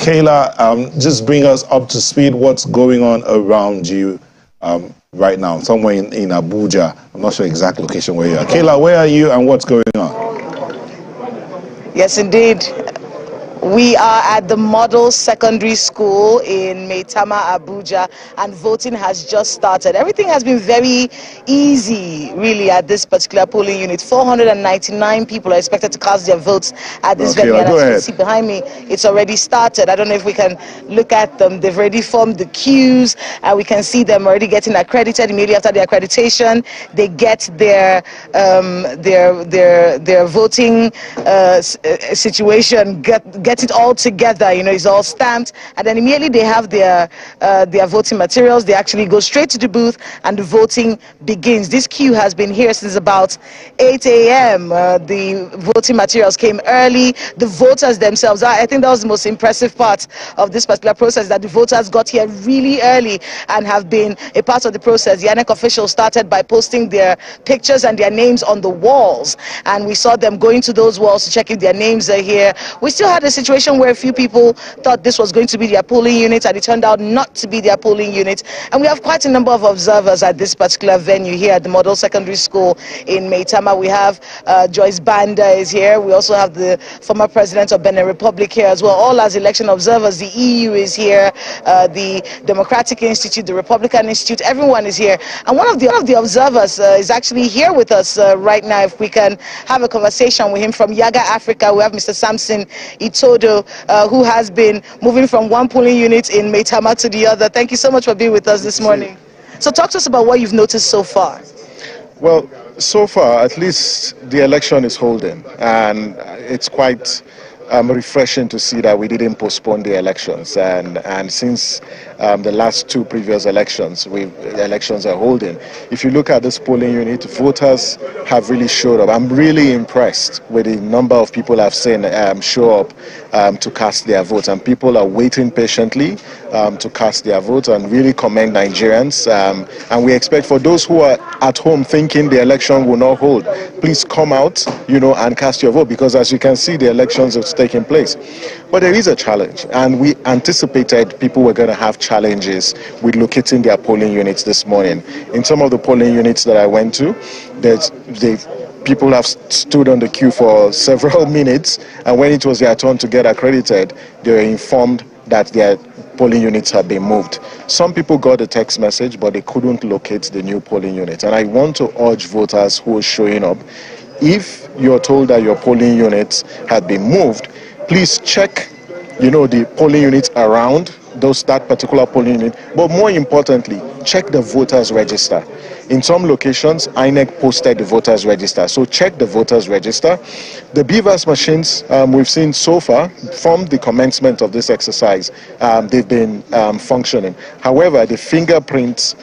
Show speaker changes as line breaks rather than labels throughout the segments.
Kayla, just bring us up to speed. What's going on around you right now? Somewhere in Abuja. I'm not sure exact location where you are. Kayla, where are you and what's going on?
Yes, indeed. We are at the Model Secondary School in Maitama, Abuja, and voting has just started. Everything has been very easy, really, at this particular polling unit. 499 people are expected to cast their votes at this venue. And as you can see behind me, it's already started. I don't know if we can look at them. They've already formed the queues, and we can see them already getting accredited. Immediately after the accreditation, they get their voting situation, get it all together, you know, it's all stamped, and then immediately they have their voting materials. They actually go straight to the booth and the voting begins. This queue has been here since about 8 a.m. The voting materials came early. The voters themselves, I think that was the most impressive part of this particular process, that the voters got here really early and have been a part of the process. The INEC officials started by posting their pictures and their names on the walls, and we saw them going to those walls to check if their names are here. We still had a situation where a few people thought this was going to be their polling unit, and it turned out not to be their polling unit. And we have quite a number of observers at this particular venue here at the Model Secondary School in Maitama. We have Joyce Banda is here. We also have the former president of Benin Republic here as well, all as election observers. The EU is here, the Democratic Institute, the Republican Institute, everyone is here. And one of the observers is actually here with us right now. If we can have a conversation with him from Yaga Africa, we have Mr. Samson Itodo, who has been moving from one polling unit in Maitama to the other. Thank you so much for being with us this morning. So talk to us about what you've noticed so far.
Well, so far, at least the election is holding, and it's quite refreshing to see that we didn't postpone the elections, and since the last two previous elections, the elections are holding. If you look at this polling unit, voters have really showed up. I'm really impressed with the number of people I've seen show up to cast their votes, and people are waiting patiently to cast their votes, and really commend Nigerians. And we expect, for those who are at home thinking the election will not hold, please come out, you know, and cast your vote, because as you can see, the elections are taking place. But there is a challenge, and we anticipated people were going to have challenges with locating their polling units this morning. In some of the polling units that I went to, people have stood on the queue for several minutes, and when it was their turn to get accredited, they were informed that their polling units have been moved. Some people got a text message, but they couldn't locate the new polling unit. And I want to urge voters who are showing up, if you're told that your polling units have been moved, please check, you know, the polling units around that particular polling unit, but more importantly, check the voters register. In some locations, INEC posted the voters register, so check the voters register. The BVAS machines we've seen so far, from the commencement of this exercise, they've been functioning. However, the fingerprint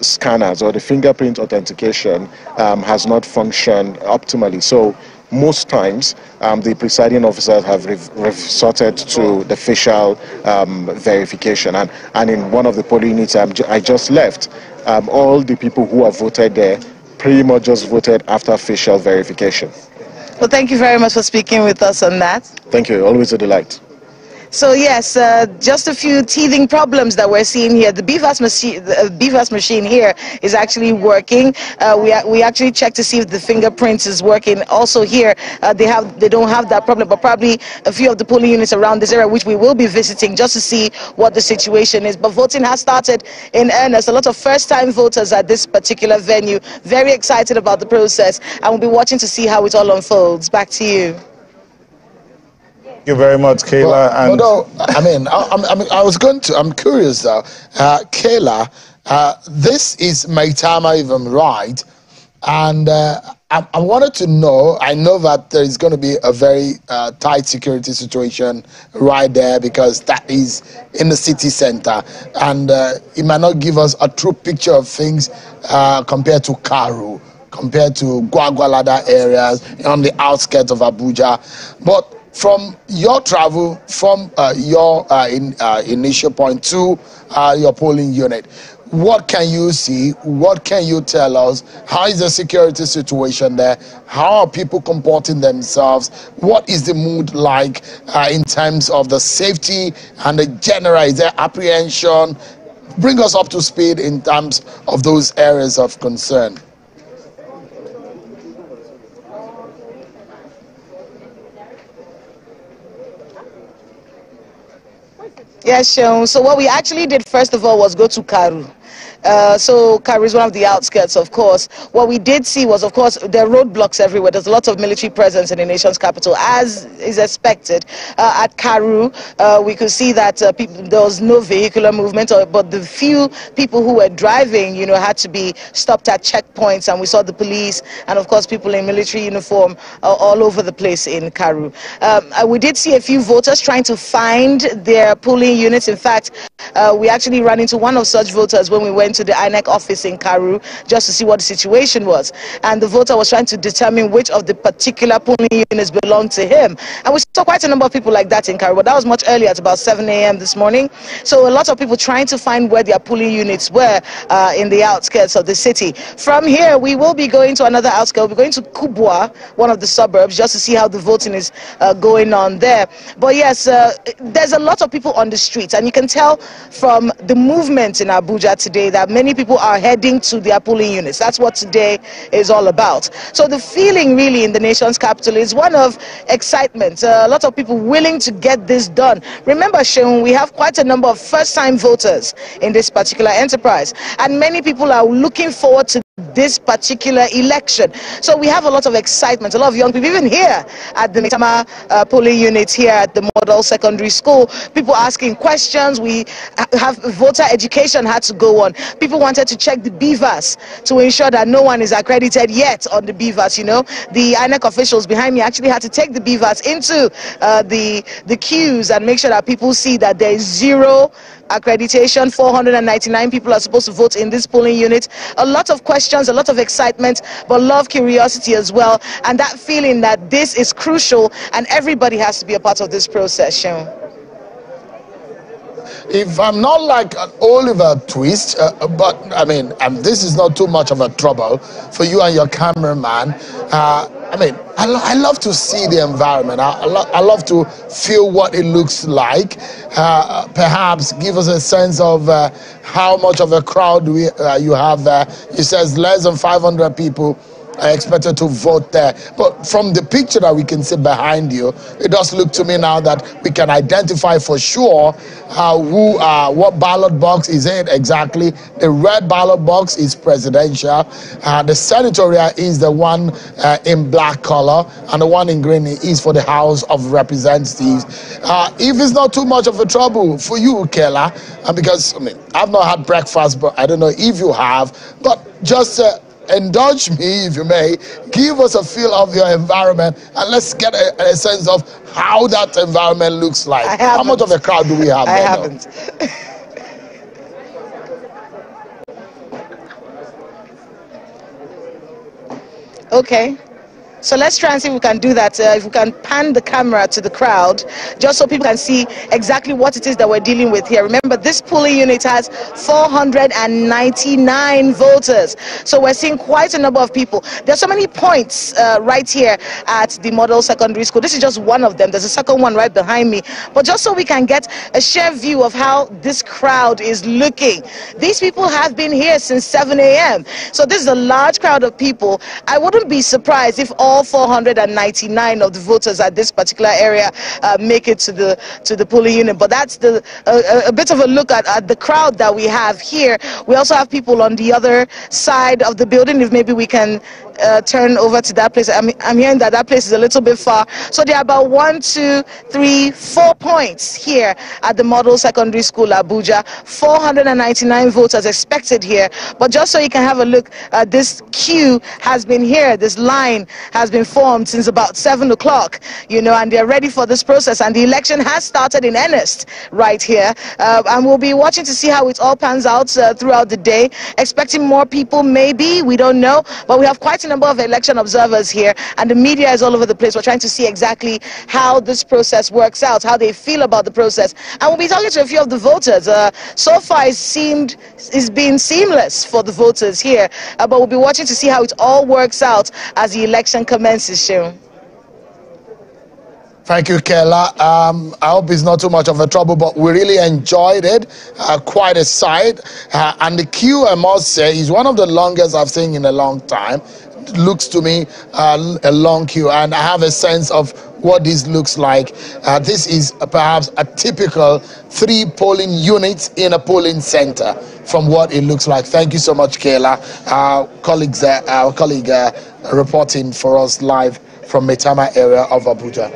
scanners or the fingerprint authentication has not functioned optimally. So most times, the presiding officers have resorted to the facial verification. And in one of the polling units I just left, all the people who have voted there pretty much just voted after facial verification.
Well, thank you very much for speaking with us on that.
Thank you. Always a delight.
So yes, just a few teething problems that we're seeing here. The BVAS machine here is actually working. We actually checked to see if the fingerprints is working. Also here, they don't have that problem, but probably a few of the polling units around this area, which we will be visiting just to see what the situation is. But voting has started in earnest. A lot of first-time voters at this particular venue, very excited about the process, and we'll be watching to see how it all unfolds. Back to you.
Thank you very much, Kayla.
I'm curious though, Kayla, this is Maitama, if I'm right, and I wanted to know, I know that there is going to be a very tight security situation right there, because that is in the city center, and it might not give us a true picture of things compared to Karu, compared to Gwagwalada areas on the outskirts of Abuja. But from your travel, from your initial point to your polling unit, what can you see? What can you tell us? How is the security situation there? How are people comporting themselves? What is the mood like in terms of the safety and the general? Is there apprehension? Bring us up to speed in terms of those areas of concern.
Yes, Sean. So what we actually did first of all was go to Karu. So Karu is one of the outskirts, of course. What we did see was, of course, there are roadblocks everywhere. There's a lot of military presence in the nation's capital, as is expected. At Karu, we could see that there was no vehicular movement, but the few people who were driving, had to be stopped at checkpoints, and we saw the police and, of course, people in military uniform all over the place in Karu. We did see a few voters trying to find their polling units. In fact, we actually ran into one of such voters when we went to the INEC office in Karu just to see what the situation was. And the voter was trying to determine which of the particular polling units belonged to him. And we saw quite a number of people like that in Karu, but that was much earlier, at about 7 a.m. this morning. So a lot of people trying to find where their polling units were in the outskirts of the city. From here, we will be going to another outskirt. We'll be going to Kubwa, one of the suburbs, just to see how the voting is going on there. But yes, there's a lot of people on the streets, and you can tell from the movement in Abuja today that many people are heading to their polling units. That's what today is all about. So the feeling really in the nation's capital is one of excitement. A lot of people willing to get this done. Remember, Seun, we have quite a number of first-time voters in this particular enterprise, and many people are looking forward to this particular election. So we have a lot of excitement, a lot of young people, even here at the Maitama polling unit here at the model secondary school. People asking questions. We have voter education had to go on. People wanted to check the BVAS to ensure that no one is accredited yet on the BVAS. The INEC officials behind me actually had to take the BVAS into the queues and make sure that people see that there is zero accreditation. 499 people are supposed to vote in this polling unit. A lot of questions, a lot of excitement, but a lot of curiosity as well, and that feeling that this is crucial and everybody has to be a part of this process, Sean.
If I'm not like an Oliver Twist, but I mean, this is not too much of a trouble for you and your cameraman. I love to see the environment. I love to feel what it looks like. Perhaps give us a sense of how much of a crowd you have there. It says less than 500 people are expected to vote there. But from the picture that we can see behind you, it does look to me now that we can identify for sure what ballot box is it exactly. The red ballot box is presidential. The senatorial is the one in black color, and the one in green is for the House of Representatives. If it's not too much of a trouble for you, Kela, because I've not had breakfast, but I don't know if you have, but just indulge me, if you may, give us a feel of your environment, and let's get a sense of how that environment looks like. How much of a crowd do we have?
I haven't. Okay. So let's try and see if we can do that. If we can pan the camera to the crowd, just so people can see exactly what it is that we're dealing with here. Remember, this polling unit has 499 voters. So we're seeing quite a number of people. There's so many points right here at the model secondary school. This is just one of them. There's a second one right behind me. But just so we can get a shared view of how this crowd is looking. These people have been here since 7 a.m. So this is a large crowd of people. I wouldn't be surprised if all 499 of the voters at this particular area make it to the polling unit. But that's a bit of a look at the crowd that we have here. We also have people on the other side of the building. If maybe we can turn over to that place. I'm hearing that place is a little bit far. So there are about 1, 2, 3, 4 points here at the Model Secondary School, Abuja. 499 voters expected here. But just so you can have a look, this queue has been here. This line has been formed since about 7 o'clock, and they're ready for this process. And the election has started in earnest right here. And we'll be watching to see how it all pans out throughout the day. Expecting more people, maybe, we don't know. But we have quite quite a number of election observers here, and the media is all over the place. We're trying to see exactly how this process works out, how they feel about the process. And we'll be talking to a few of the voters. So far, it's been seamless for the voters here, but we'll be watching to see how it all works out as the election commences, Sharon.
Thank you, Kayla. I hope it's not too much of a trouble, but we really enjoyed it. Quite a sight. And the queue, I must say, is one of the longest I've seen in a long time. It looks to me a long queue, and I have a sense of what this looks like. This is perhaps a typical 3 polling units in a polling center from what it looks like. Thank you so much, Kayla. Our colleague reporting for us live from Maitama area of Abuja.